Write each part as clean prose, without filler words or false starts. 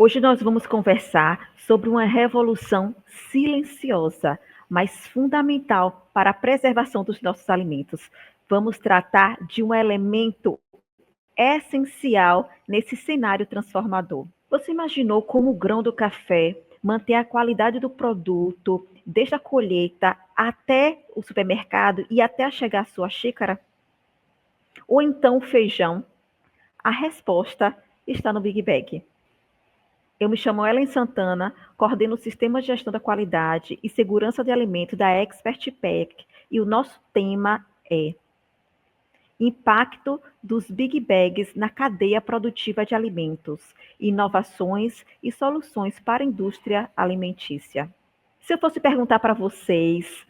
Hoje nós vamos conversar sobre uma revolução silenciosa, mas fundamental para a preservação dos nossos alimentos. Vamos tratar de um elemento essencial nesse cenário transformador. Você imaginou como o grão do café mantém a qualidade do produto desde a colheita até o supermercado e até chegar à sua xícara? Ou então o feijão? A resposta está no Big Bag. Eu me chamo Ellen Santana, coordeno o Sistema de Gestão da Qualidade e Segurança de Alimentos da Expert Pack, e o nosso tema é Impacto dos Big Bags na cadeia produtiva de alimentos, inovações e soluções para a indústria alimentícia. Se eu fosse perguntar para vocês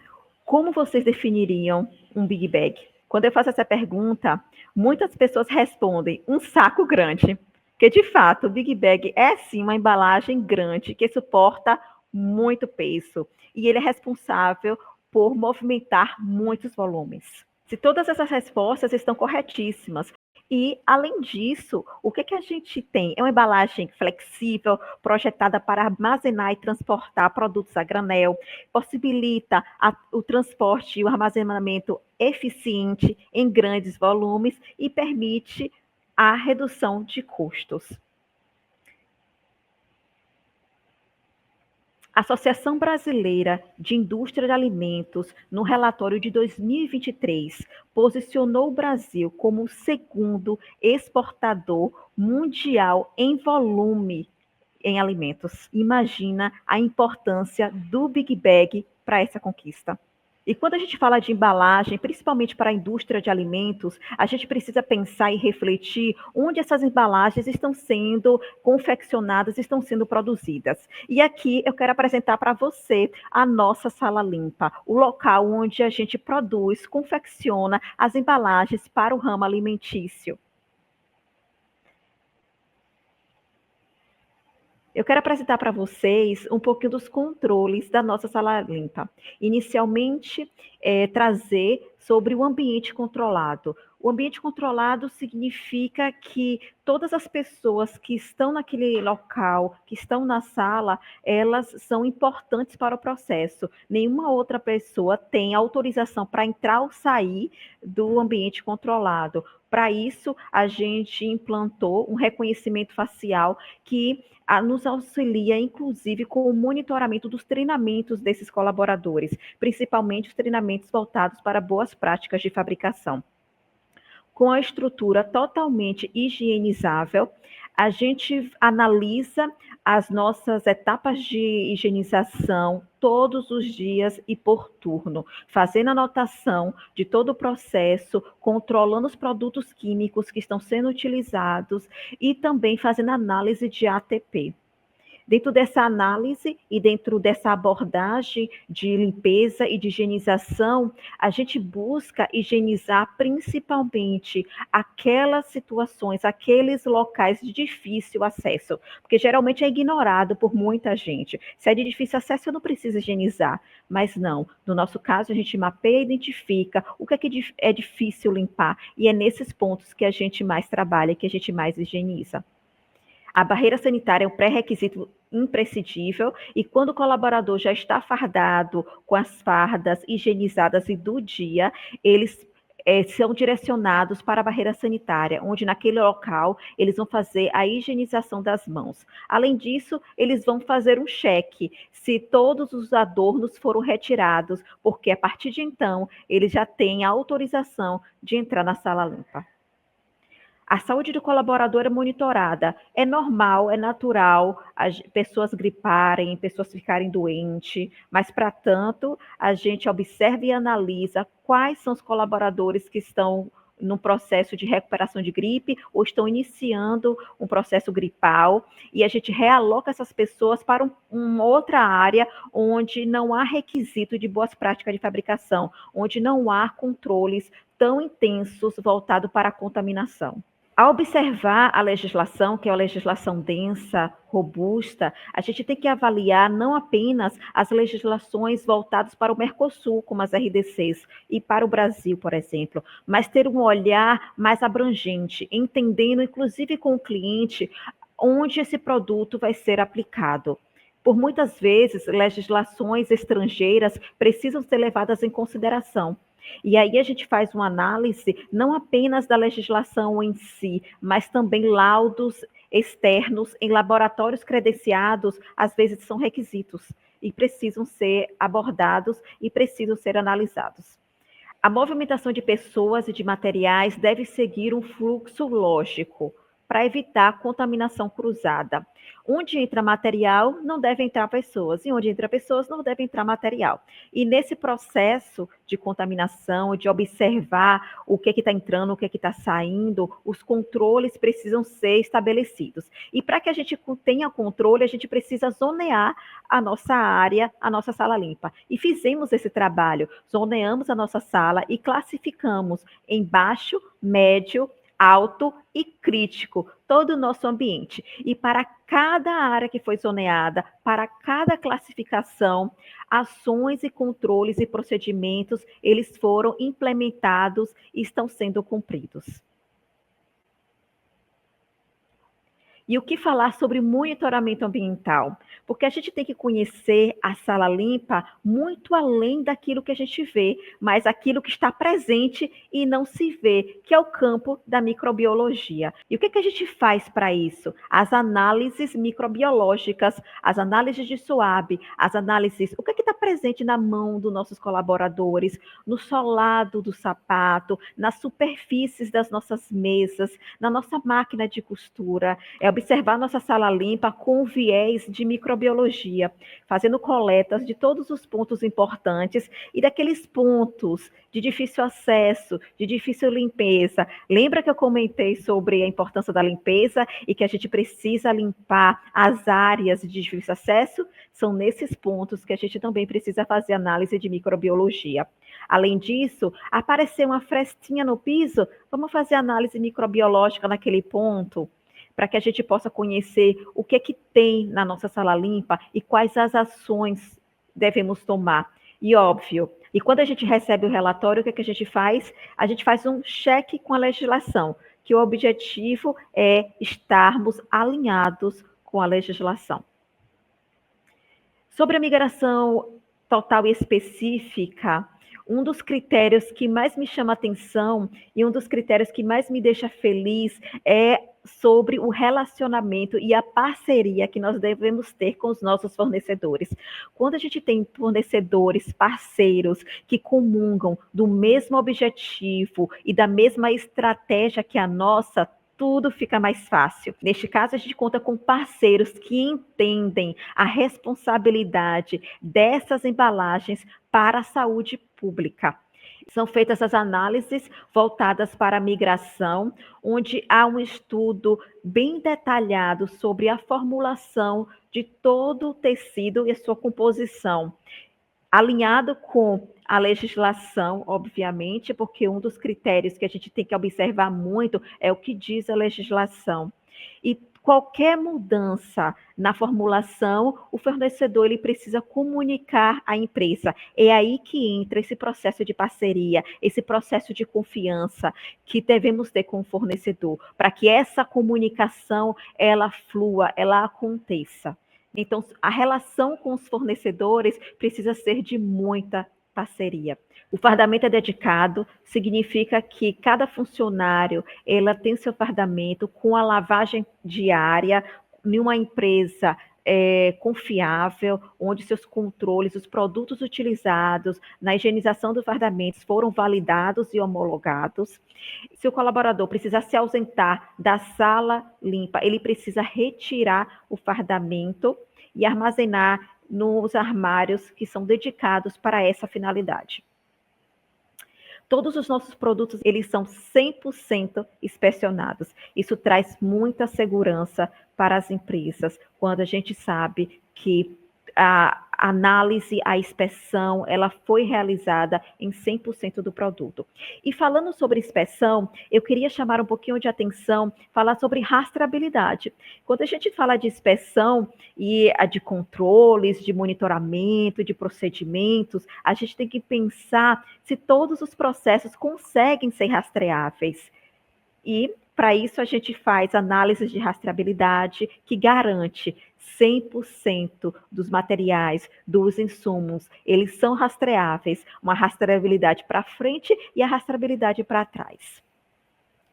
como vocês definiriam um Big Bag? Quando eu faço essa pergunta, muitas pessoas respondem um saco grande. Porque, de fato, o Big Bag é sim uma embalagem grande que suporta muito peso. E ele é responsável por movimentar muitos volumes. Se todas essas respostas estão corretíssimas. E, além disso, o que a gente tem? É uma embalagem flexível, projetada para armazenar e transportar produtos a granel, possibilita o transporte e o armazenamento eficiente em grandes volumes e permite a redução de custos. A Associação Brasileira de Indústria de Alimentos, no relatório de 2023, posicionou o Brasil como o segundo exportador mundial em volume em alimentos. Imagina a importância do Big Bag para essa conquista. E quando a gente fala de embalagem, principalmente para a indústria de alimentos, a gente precisa pensar e refletir onde essas embalagens estão sendo confeccionadas, estão sendo produzidas. E aqui eu quero apresentar para você a nossa Sala Limpa, o local onde a gente produz, confecciona as embalagens para o ramo alimentício. Eu quero apresentar para vocês um pouquinho dos controles da nossa Sala Limpa. Inicialmente, trazer sobre o ambiente controlado. O ambiente controlado significa que todas as pessoas que estão naquele local, que estão na sala, elas são importantes para o processo. Nenhuma outra pessoa tem autorização para entrar ou sair do ambiente controlado. Para isso, a gente implantou um reconhecimento facial que nos auxilia, inclusive, com o monitoramento dos treinamentos desses colaboradores, principalmente os treinamentos voltados para boas práticas de fabricação. Com a estrutura totalmente higienizável, a gente analisa as nossas etapas de higienização todos os dias e por turno, fazendo anotação de todo o processo, controlando os produtos químicos que estão sendo utilizados e também fazendo análise de ATP. Dentro dessa análise e dentro dessa abordagem de limpeza e de higienização, a gente busca higienizar principalmente aquelas situações, aqueles locais de difícil acesso, porque geralmente é ignorado por muita gente. Se é de difícil acesso, eu não preciso higienizar, mas não. No nosso caso, a gente mapeia e identifica o que é difícil limpar, e é nesses pontos que a gente mais trabalha, que a gente mais higieniza. A barreira sanitária é um pré-requisito imprescindível e quando o colaborador já está fardado com as fardas higienizadas e do dia, eles são direcionados para a barreira sanitária, onde naquele local eles vão fazer a higienização das mãos. Além disso, eles vão fazer um cheque se todos os adornos foram retirados, porque a partir de então eles já têm a autorização de entrar na sala limpa. A saúde do colaborador é monitorada. É normal, é natural as pessoas griparem, pessoas ficarem doentes, mas, para tanto, a gente observa e analisa quais são os colaboradores que estão no processo de recuperação de gripe ou estão iniciando um processo gripal e a gente realoca essas pessoas para uma outra área onde não há requisito de boas práticas de fabricação, onde não há controles tão intensos voltados para a contaminação. Ao observar a legislação, que é uma legislação densa, robusta, a gente tem que avaliar não apenas as legislações voltadas para o Mercosul, como as RDCs, e para o Brasil, por exemplo, mas ter um olhar mais abrangente, entendendo, inclusive com o cliente, onde esse produto vai ser aplicado. Por muitas vezes, legislações estrangeiras precisam ser levadas em consideração. E aí a gente faz uma análise não apenas da legislação em si, mas também laudos externos em laboratórios credenciados, às vezes são requisitos e precisam ser abordados e precisam ser analisados. A movimentação de pessoas e de materiais deve seguir um fluxo lógico para evitar contaminação cruzada. Onde entra material, não deve entrar pessoas, e onde entra pessoas, não deve entrar material. E nesse processo de contaminação, de observar o que está entrando, o que está saindo, os controles precisam ser estabelecidos. E para que a gente tenha controle, a gente precisa zonear a nossa área, a nossa sala limpa. E fizemos esse trabalho, zoneamos a nossa sala e classificamos em baixo, médio, alto e crítico todo o nosso ambiente. E para cada área que foi zoneada, para cada classificação, ações e controles e procedimentos, eles foram implementados e estão sendo cumpridos. E o que falar sobre monitoramento ambiental? Porque a gente tem que conhecer a sala limpa muito além daquilo que a gente vê, mas aquilo que está presente e não se vê, que é o campo da microbiologia. E o que a gente faz para isso? As análises microbiológicas, as análises de SWAB, as análises, o que está presente na mão dos nossos colaboradores, no solado do sapato, nas superfícies das nossas mesas, na nossa máquina de costura. Observar nossa sala limpa com viés de microbiologia, fazendo coletas de todos os pontos importantes e daqueles pontos de difícil acesso, de difícil limpeza. Lembra que eu comentei sobre a importância da limpeza e que a gente precisa limpar as áreas de difícil acesso? São nesses pontos que a gente também precisa fazer análise de microbiologia. Além disso, apareceu uma frestinha no piso, vamos fazer análise microbiológica naquele ponto, para que a gente possa conhecer o que tem na nossa sala limpa e quais as ações devemos tomar. E óbvio, e quando a gente recebe o relatório, o que a gente faz? A gente faz um cheque com a legislação, que o objetivo é estarmos alinhados com a legislação. Sobre a migração total e específica, um dos critérios que mais me chama atenção e um dos critérios que mais me deixa feliz é sobre o relacionamento e a parceria que nós devemos ter com os nossos fornecedores. Quando a gente tem fornecedores, parceiros que comungam do mesmo objetivo e da mesma estratégia que a nossa, tudo fica mais fácil. Neste caso, a gente conta com parceiros que entendem a responsabilidade dessas embalagens para a saúde pública. São feitas as análises voltadas para a migração, onde há um estudo bem detalhado sobre a formulação de todo o tecido e a sua composição, alinhado com a legislação, obviamente, porque um dos critérios que a gente tem que observar muito é o que diz a legislação. E qualquer mudança na formulação, o fornecedor ele precisa comunicar à empresa. É aí que entra esse processo de parceria, esse processo de confiança que devemos ter com o fornecedor, para que essa comunicação ela flua, ela aconteça. Então, a relação com os fornecedores precisa ser de muita parceria. O fardamento é dedicado, significa que cada funcionário ela tem seu fardamento com a lavagem diária em uma empresa confiável, onde seus controles, os produtos utilizados na higienização dos fardamentos foram validados e homologados. Se o colaborador precisar se ausentar da sala limpa, ele precisa retirar o fardamento e armazenar nos armários que são dedicados para essa finalidade. Todos os nossos produtos, eles são 100% inspecionados. Isso traz muita segurança para as empresas, quando a gente sabe que a análise, a inspeção, ela foi realizada em 100% do produto. E falando sobre inspeção, eu queria chamar um pouquinho de atenção, falar sobre rastreabilidade. Quando a gente fala de inspeção e de controles, de monitoramento, de procedimentos, a gente tem que pensar se todos os processos conseguem ser rastreáveis. E Para isso, a gente faz análise de rastreabilidade que garante 100% dos materiais, dos insumos, eles são rastreáveis, uma rastreabilidade para frente e a rastreabilidade para trás.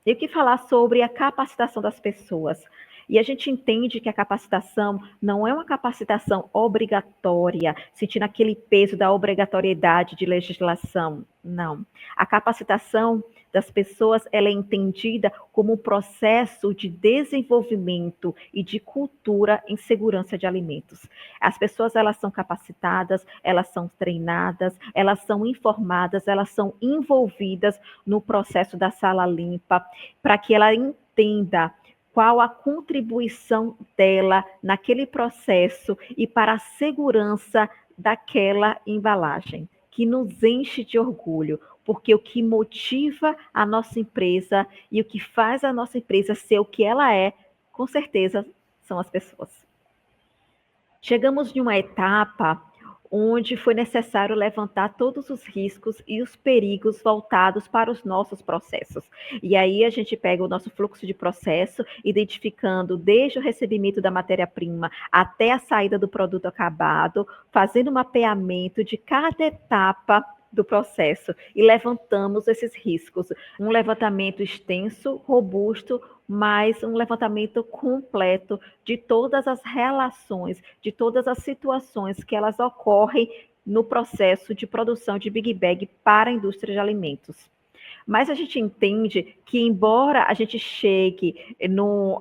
Tem que falar sobre a capacitação das pessoas. E a gente entende que a capacitação não é uma capacitação obrigatória, sentindo aquele peso da obrigatoriedade de legislação. Não. A capacitação das pessoas ela é entendida como um processo de desenvolvimento e de cultura em segurança de alimentos. As pessoas elas são capacitadas, elas são treinadas, elas são informadas, elas são envolvidas no processo da sala limpa, para que ela entenda qual a contribuição dela naquele processo e para a segurança daquela embalagem, que nos enche de orgulho, porque o que motiva a nossa empresa e o que faz a nossa empresa ser o que ela é, com certeza, são as pessoas. Chegamos em uma etapa onde foi necessário levantar todos os riscos e os perigos voltados para os nossos processos. E aí a gente pega o nosso fluxo de processo, identificando desde o recebimento da matéria-prima até a saída do produto acabado, fazendo um mapeamento de cada etapa do processo e levantamos esses riscos. Um levantamento extenso, robusto, mas um levantamento completo de todas as relações, de todas as situações que elas ocorrem no processo de produção de Big Bag para a indústria de alimentos. Mas a gente entende que, embora a gente chegue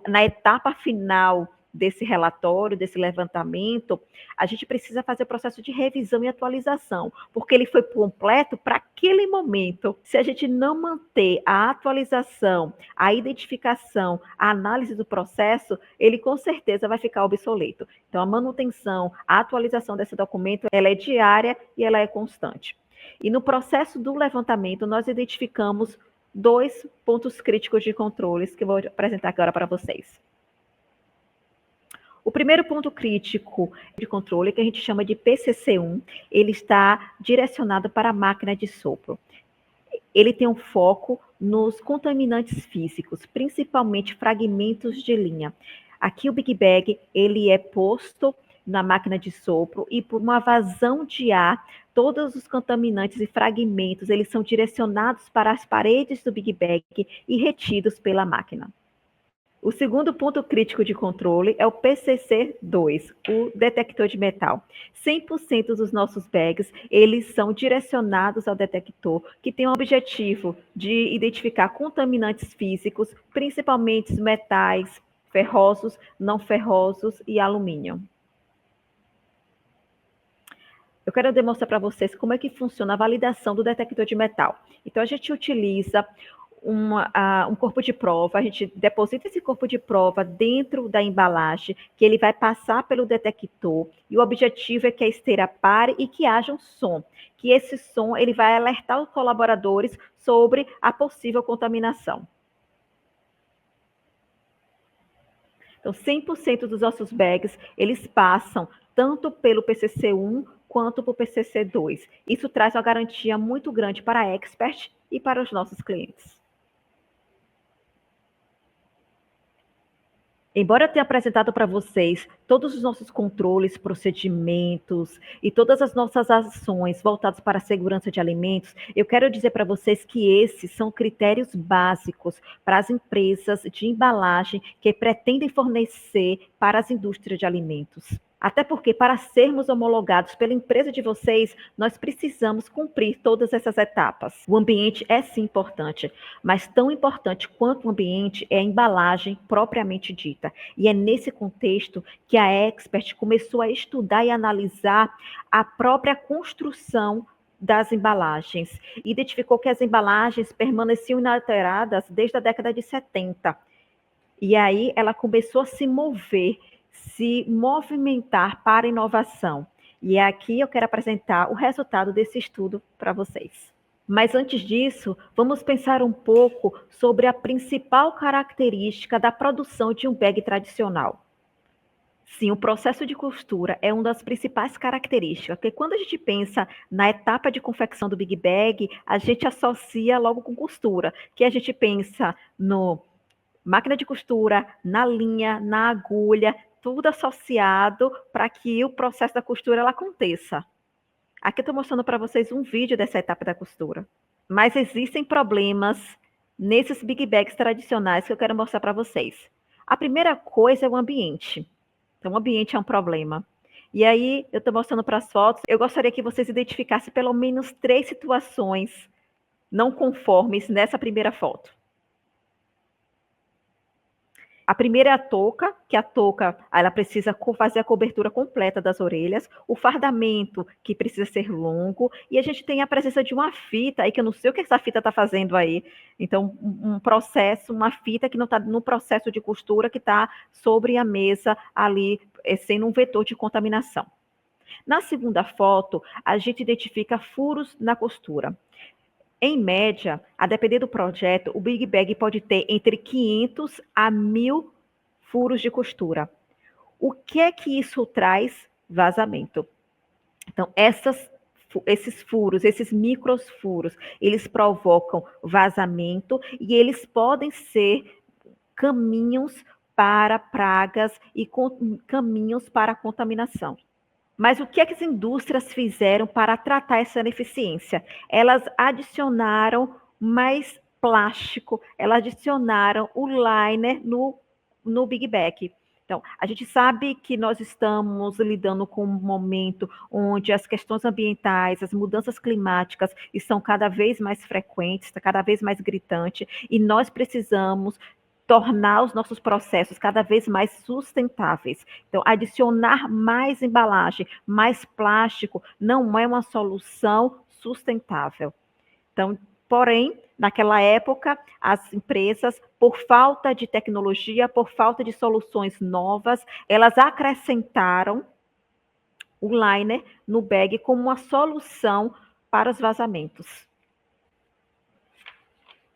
na etapa final desse relatório, desse levantamento, a gente precisa fazer o processo de revisão e atualização, porque ele foi completo para aquele momento. Se a gente não manter a atualização, a identificação, a análise do processo, ele com certeza vai ficar obsoleto. Então, a manutenção, a atualização desse documento, ela é diária e ela é constante. E no processo do levantamento, nós identificamos 2 pontos críticos de controles que eu vou apresentar agora para vocês. O primeiro ponto crítico de controle, que a gente chama de PCC1, ele está direcionado para a máquina de sopro. Ele tem um foco nos contaminantes físicos, principalmente fragmentos de linha. Aqui o Big Bag, ele é posto na máquina de sopro e por uma vazão de ar, todos os contaminantes e fragmentos, eles são direcionados para as paredes do Big Bag e retidos pela máquina. O segundo ponto crítico de controle é o PCC2, o detector de metal. 100% dos nossos bags, eles são direcionados ao detector, que tem o objetivo de identificar contaminantes físicos, principalmente metais, ferrosos, não ferrosos e alumínio. Eu quero demonstrar para vocês como é que funciona a validação do detector de metal. Então, a gente utiliza um corpo de prova, a gente deposita esse corpo de prova dentro da embalagem, que ele vai passar pelo detector, e o objetivo é que a esteira pare e que haja um som, que esse som ele vai alertar os colaboradores sobre a possível contaminação. Então, 100% dos nossos bags, eles passam tanto pelo PCC1 quanto para o PCC2. Isso traz uma garantia muito grande para a Expert e para os nossos clientes. Embora eu tenha apresentado para vocês todos os nossos controles, procedimentos e todas as nossas ações voltadas para a segurança de alimentos, eu quero dizer para vocês que esses são critérios básicos para as empresas de embalagem que pretendem fornecer para as indústrias de alimentos. Até porque, para sermos homologados pela empresa de vocês, nós precisamos cumprir todas essas etapas. O ambiente é sim importante, mas tão importante quanto o ambiente é a embalagem propriamente dita. E é nesse contexto que a Expert começou a estudar e analisar a própria construção das embalagens. Identificou que as embalagens permaneciam inalteradas desde a década de 70. E aí ela começou a se movimentar para a inovação. E aqui eu quero apresentar o resultado desse estudo para vocês. Mas antes disso, vamos pensar um pouco sobre a principal característica da produção de um bag tradicional. Sim, o processo de costura é uma das principais características, porque quando a gente pensa na etapa de confecção do Big Bag, a gente associa logo com costura, que a gente pensa no máquina de costura, na linha, na agulha, tudo associado para que o processo da costura ela aconteça. Aqui eu estou mostrando para vocês um vídeo dessa etapa da costura. Mas existem problemas nesses big bags tradicionais que eu quero mostrar para vocês. A primeira coisa é o ambiente. Então, o ambiente é um problema. E aí, eu estou mostrando para as fotos, eu gostaria que vocês identificassem pelo menos 3 situações não conformes nessa primeira foto. A primeira é a touca, que a touca ela precisa fazer a cobertura completa das orelhas, o fardamento, que precisa ser longo, e a gente tem a presença de uma fita, aí que eu não sei o que essa fita está fazendo aí. Então, um processo, uma fita que não está no processo de costura, que está sobre a mesa ali, sendo um vetor de contaminação. Na segunda foto, a gente identifica furos na costura. Em média, a depender do projeto, o Big Bag pode ter entre 500 a 1.000 furos de costura. O que é que isso traz? Vazamento. Então, esses furos, esses micros furos, eles provocam vazamento e eles podem ser caminhos para pragas e caminhos para contaminação. Mas o que é que as indústrias fizeram para tratar essa ineficiência? Elas adicionaram mais plástico, elas adicionaram o liner no Big Bag. Então, a gente sabe que nós estamos lidando com um momento onde as questões ambientais, as mudanças climáticas estão cada vez mais frequentes, está cada vez mais gritante, e nós precisamos tornar os nossos processos cada vez mais sustentáveis. Então, adicionar mais embalagem, mais plástico, não é uma solução sustentável. Então, porém, naquela época, as empresas, por falta de tecnologia, por falta de soluções novas, elas acrescentaram o liner no bag como uma solução para os vazamentos.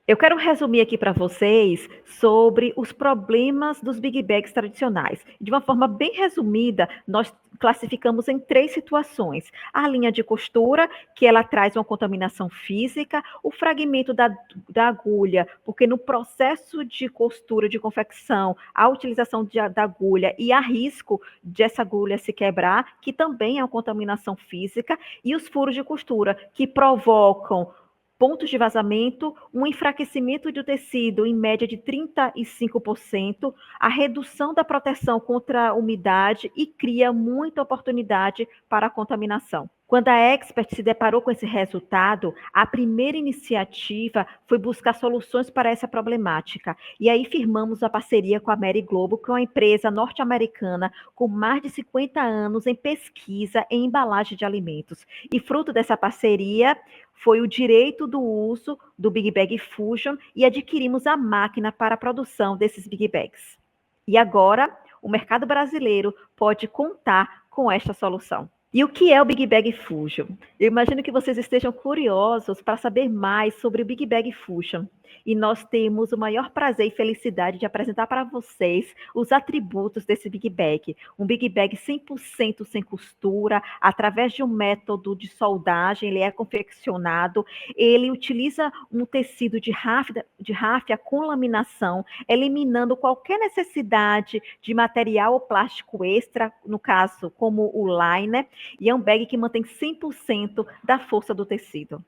Eu quero resumir aqui para vocês sobre os problemas dos big bags tradicionais. De uma forma bem resumida, nós classificamos em 3 situações. A linha de costura, que ela traz uma contaminação física, o fragmento da agulha, porque no processo de costura, de confecção, a utilização da agulha e há risco dessa agulha se quebrar, que também é uma contaminação física, e os furos de costura, que provocam pontos de vazamento, um enfraquecimento do tecido em média de 35%, a redução da proteção contra a umidade e cria muita oportunidade para a contaminação. Quando a Expert se deparou com esse resultado, a primeira iniciativa foi buscar soluções para essa problemática. E aí firmamos a parceria com a Mary Globo, que é uma empresa norte-americana com mais de 50 anos em pesquisa em embalagem de alimentos. E fruto dessa parceria foi o direito do uso do Big Bag Fusion e adquirimos a máquina para a produção desses Big Bags. E agora, o mercado brasileiro pode contar com esta solução. E o que é o Big Bag Fusion? Eu imagino que vocês estejam curiosos para saber mais sobre o Big Bag Fusion. E nós temos o maior prazer e felicidade de apresentar para vocês os atributos desse Big Bag. Um Big Bag 100% sem costura, através de um método de soldagem, ele é confeccionado, ele utiliza um tecido de ráfia com laminação, eliminando qualquer necessidade de material ou plástico extra, no caso, como o liner, e é um bag que mantém 100% da força do tecido.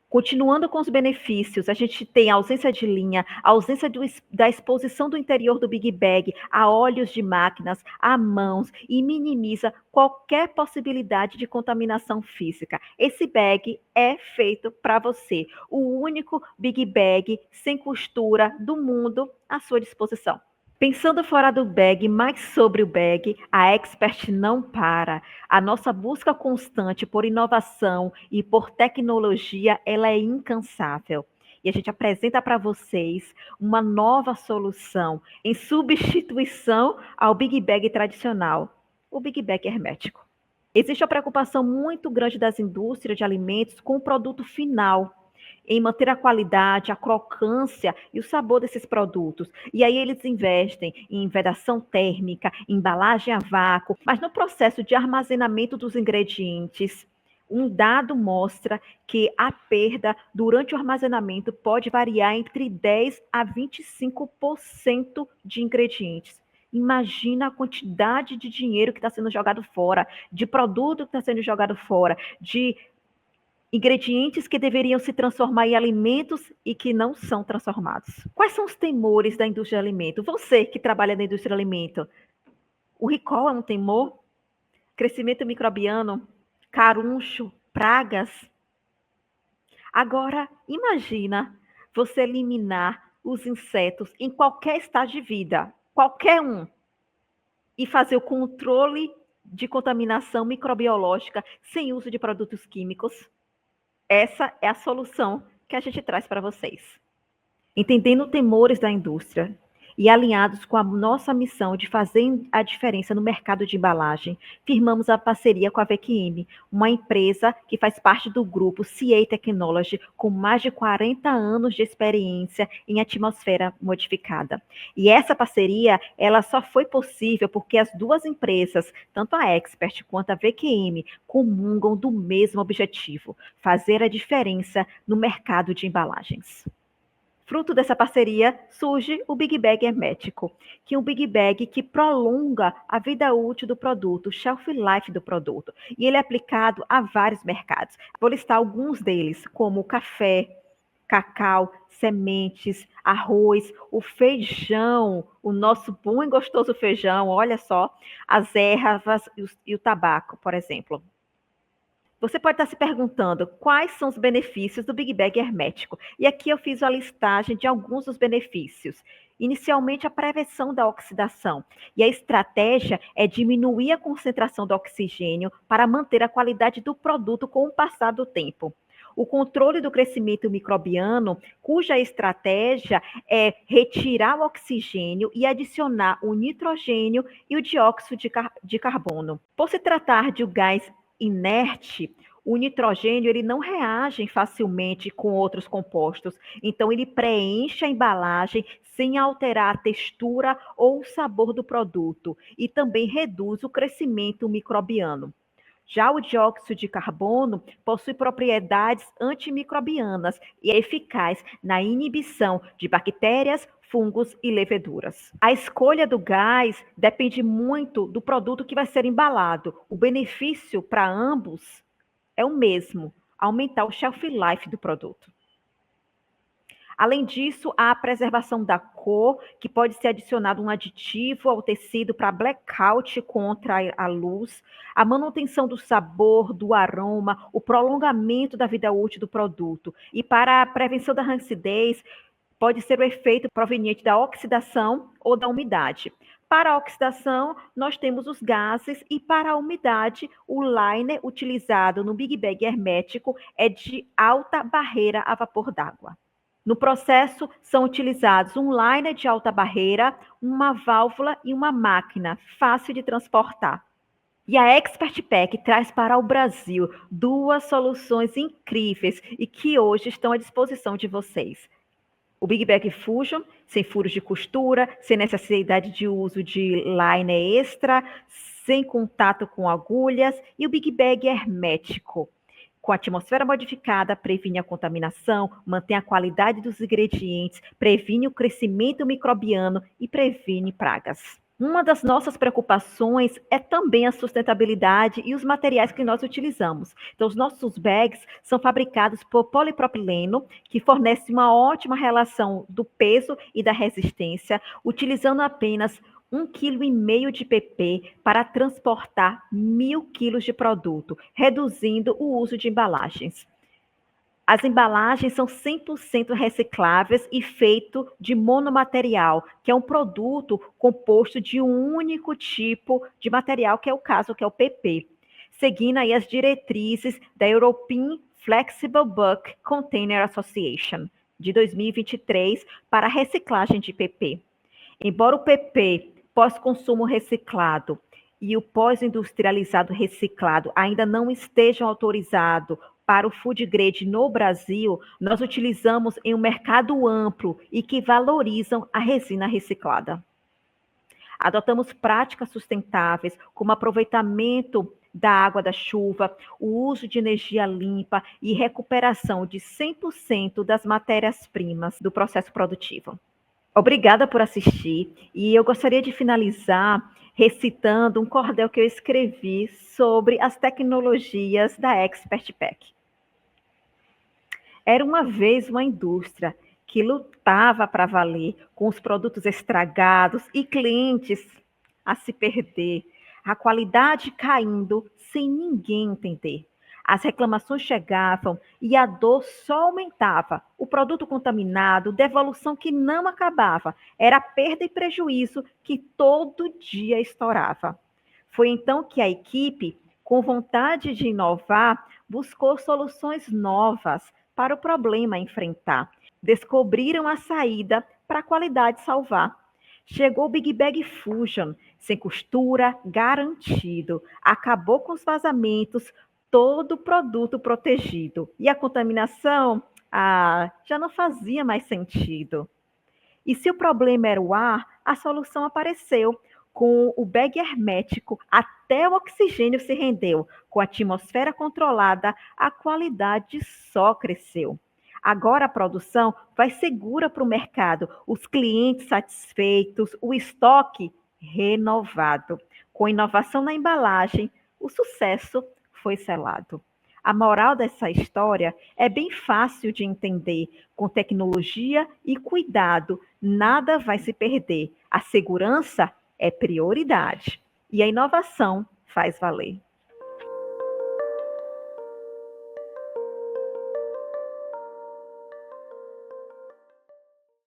Continuando com os benefícios, a gente tem a ausência de linha, a ausência da exposição do interior do Big Bag a óleos de máquinas, a mãos, e minimiza qualquer possibilidade de contaminação física. Esse bag é feito para você, o único Big Bag sem costura do mundo à sua disposição. Pensando fora do bag, mais sobre o bag, a Expert não para. A nossa busca constante por inovação e por tecnologia, ela é incansável. E a gente apresenta para vocês uma nova solução em substituição ao Big Bag tradicional, o Big Bag hermético. Existe uma preocupação muito grande das indústrias de alimentos com o produto final, em manter a qualidade, a crocância e o sabor desses produtos. E aí eles investem em vedação térmica, embalagem a vácuo, mas no processo de armazenamento dos ingredientes, Um dado mostra que a perda durante o armazenamento pode variar entre 10 a 25% de ingredientes. Imagina a quantidade de dinheiro que está sendo jogado fora, de produto que está sendo jogado fora, de ingredientes que deveriam se transformar em alimentos e que não são transformados. Quais são os temores da indústria de alimento? Você que trabalha na indústria de alimento, o recall é um temor? Crescimento microbiano? Caruncho? Pragas? Agora, imagina você eliminar os insetos em qualquer estágio de vida, qualquer um, e fazer o controle de contaminação microbiológica sem uso de produtos químicos. Essa é a solução que a gente traz para vocês. Entendendo temores da indústria e alinhados com a nossa missão de fazer a diferença no mercado de embalagem, firmamos a parceria com a VQM, uma empresa que faz parte do grupo CA Technology, com mais de 40 anos de experiência em atmosfera modificada. E essa parceria, ela só foi possível porque as duas empresas, tanto a Expert quanto a VQM, comungam do mesmo objetivo: fazer a diferença no mercado de embalagens. Fruto dessa parceria, surge o Big Bag hermético, que é um Big Bag que prolonga a vida útil do produto, o shelf life do produto. E ele é aplicado a vários mercados. Vou listar alguns deles, como o café, cacau, sementes, arroz, o feijão, o nosso bom e gostoso feijão, olha só, as ervas e o tabaco, por exemplo. Você pode estar se perguntando quais são os benefícios do Big Bag hermético. E aqui eu fiz a listagem de alguns dos benefícios. Inicialmente, a prevenção da oxidação. E a estratégia é diminuir a concentração do oxigênio para manter a qualidade do produto com o passar do tempo. O controle do crescimento microbiano, cuja estratégia é retirar o oxigênio e adicionar o nitrogênio e o dióxido de carbono. Por se tratar de um gás inerte, o nitrogênio ele não reage facilmente com outros compostos, então ele preenche a embalagem sem alterar a textura ou o sabor do produto e também reduz o crescimento microbiano. Já o dióxido de carbono possui propriedades antimicrobianas e é eficaz na inibição de bactérias, fungos e leveduras. A escolha do gás depende muito do produto que vai ser embalado. O benefício para ambos é o mesmo: aumentar o shelf life do produto. Além disso, há a preservação da cor, que pode ser adicionado um aditivo ao tecido para blackout contra a luz, a manutenção do sabor, do aroma, o prolongamento da vida útil do produto. E para a prevenção da rancidez, pode ser o efeito proveniente da oxidação ou da umidade. Para a oxidação, nós temos os gases e para a umidade, o liner utilizado no Big Bag hermético é de alta barreira a vapor d'água. No processo, são utilizados um liner de alta barreira, uma válvula e uma máquina fácil de transportar. E a Expert Pack traz para o Brasil duas soluções incríveis e que hoje estão à disposição de vocês. O Big Bag Fusion, sem furos de costura, sem necessidade de uso de liner extra, sem contato com agulhas, e o Big Bag hermético. Com a atmosfera modificada, previne a contaminação, mantém a qualidade dos ingredientes, previne o crescimento microbiano e previne pragas. Uma das nossas preocupações é também a sustentabilidade e os materiais que nós utilizamos. Então, os nossos bags são fabricados por polipropileno, que fornece uma ótima relação do peso e da resistência, utilizando apenas 1,5 kg de PP para transportar 1.000 kg de produto, reduzindo o uso de embalagens. As embalagens são 100% recicláveis e feito de monomaterial, que é um produto composto de um único tipo de material, que é o caso, que é o PP, seguindo aí as diretrizes da European Flexible Bulk Container Association, de 2023, para a reciclagem de PP. Embora o PP pós-consumo reciclado e o pós-industrializado reciclado ainda não estejam autorizados para o food grade no Brasil, nós utilizamos em um mercado amplo e que valorizam a resina reciclada. Adotamos práticas sustentáveis, como aproveitamento da água da chuva, o uso de energia limpa e recuperação de 100% das matérias-primas do processo produtivo. Obrigada por assistir e eu gostaria de finalizar recitando um cordel que eu escrevi sobre as tecnologias da Expert Pack. Era uma vez uma indústria que lutava para valer com os produtos estragados e clientes a se perder, a qualidade caindo sem ninguém entender. As reclamações chegavam e a dor só aumentava. O produto contaminado, devolução que não acabava. Era perda e prejuízo que todo dia estourava. Foi então que a equipe, com vontade de inovar, buscou soluções novas para o problema a enfrentar. Descobriram a saída para a qualidade salvar. Chegou o Big Bag Fusion, sem costura, garantido. Acabou com os vazamentos, todo o produto protegido. E a contaminação? Já não fazia mais sentido. E se o problema era o ar, a solução apareceu. Com o bag hermético, até o oxigênio se rendeu. Com a atmosfera controlada, a qualidade só cresceu. Agora a produção vai segura para o mercado, os clientes satisfeitos, o estoque renovado. Com inovação na embalagem, o sucesso foi selado. A moral dessa história é bem fácil de entender. Com tecnologia e cuidado, nada vai se perder. A segurança é prioridade e a inovação faz valer.